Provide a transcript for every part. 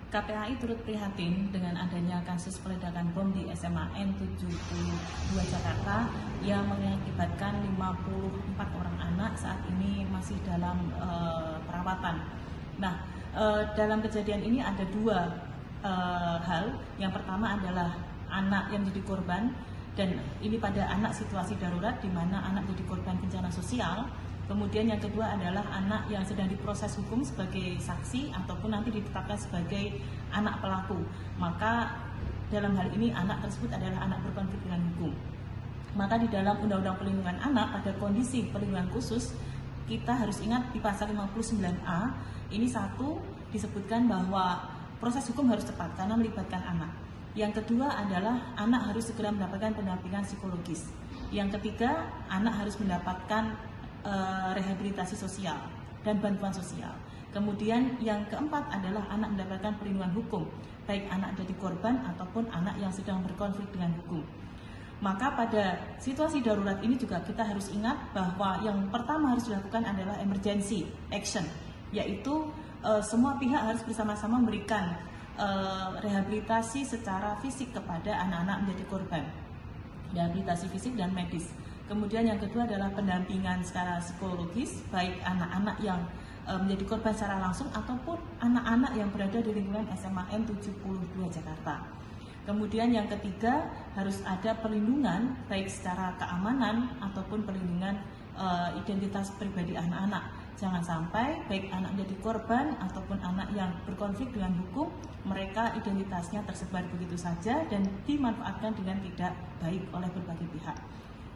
KPAI turut prihatin dengan adanya kasus peledakan bom di SMA N72 Jakarta yang mengakibatkan 54 orang anak saat ini masih dalam perawatan. Nah, dalam kejadian ini ada dua hal. Yang pertama adalah anak yang jadi korban, dan ini pada anak situasi darurat di mana anak jadi korban bencana sosial. Kemudian yang kedua adalah anak yang sedang diproses hukum sebagai saksi ataupun nanti ditetapkan sebagai anak pelaku. Maka dalam hal ini anak tersebut adalah anak berkonflik dengan hukum. Maka di dalam Undang-Undang Perlindungan Anak pada kondisi perlindungan khusus, kita harus ingat di pasal 59A ini satu disebutkan bahwa proses hukum harus cepat karena melibatkan anak. Yang kedua adalah anak harus segera mendapatkan pendampingan psikologis. Yang ketiga, anak harus mendapatkan rehabilitasi sosial dan bantuan sosial. Kemudian yang keempat adalah anak mendapatkan perlindungan hukum, baik anak jadi korban ataupun anak yang sedang berkonflik dengan hukum. Maka pada situasi darurat ini juga kita harus ingat bahwa yang pertama harus dilakukan adalah emergency action, yaitu semua pihak harus bersama-sama memberikan rehabilitasi secara fisik kepada anak-anak menjadi korban, rehabilitasi fisik dan medis. Kemudian yang kedua adalah pendampingan secara psikologis, baik anak-anak yang menjadi korban secara langsung ataupun anak-anak yang berada di lingkungan SMA N72 Jakarta. Kemudian yang ketiga harus ada perlindungan baik secara keamanan ataupun perlindungan identitas pribadi anak-anak. Jangan sampai baik anak menjadi korban ataupun anak yang berkonflik dengan hukum, mereka identitasnya tersebar begitu saja dan dimanfaatkan dengan tidak baik oleh berbagai pihak.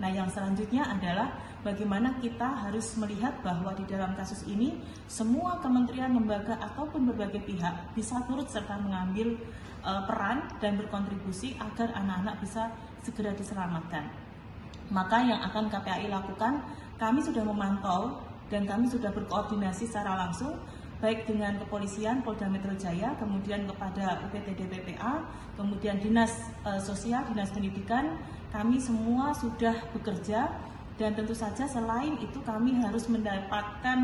Nah, yang selanjutnya adalah bagaimana kita harus melihat bahwa di dalam kasus ini semua kementerian, lembaga ataupun berbagai pihak bisa turut serta mengambil peran dan berkontribusi agar anak-anak bisa segera diselamatkan. Maka yang akan KPAI lakukan, kami sudah memantau dan kami sudah berkoordinasi secara langsung baik dengan kepolisian, Polda Metro Jaya, kemudian kepada UPTD PPA, kemudian Dinas Sosial, Dinas Pendidikan, kami semua sudah bekerja dan tentu saja selain itu kami harus mendapatkan,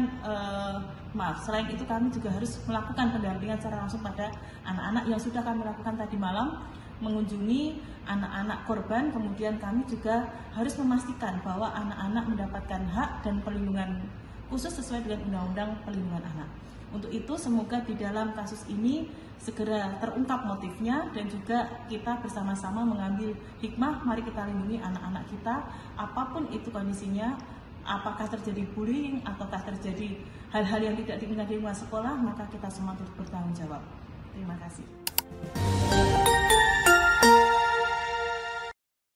selain itu kami juga harus melakukan pendampingan secara langsung pada anak-anak yang sudah kami lakukan tadi malam, mengunjungi anak-anak korban, kemudian kami juga harus memastikan bahwa anak-anak mendapatkan hak dan perlindungan khusus sesuai dengan Undang-Undang Perlindungan Anak. Untuk itu semoga di dalam kasus ini segera terungkap motifnya dan juga kita bersama-sama mengambil hikmah, mari kita lindungi anak-anak kita apapun itu kondisinya, apakah terjadi bullying ataukah terjadi hal-hal yang tidak diinginkan di luar sekolah, maka kita semua turut bertanggung jawab. Terima kasih.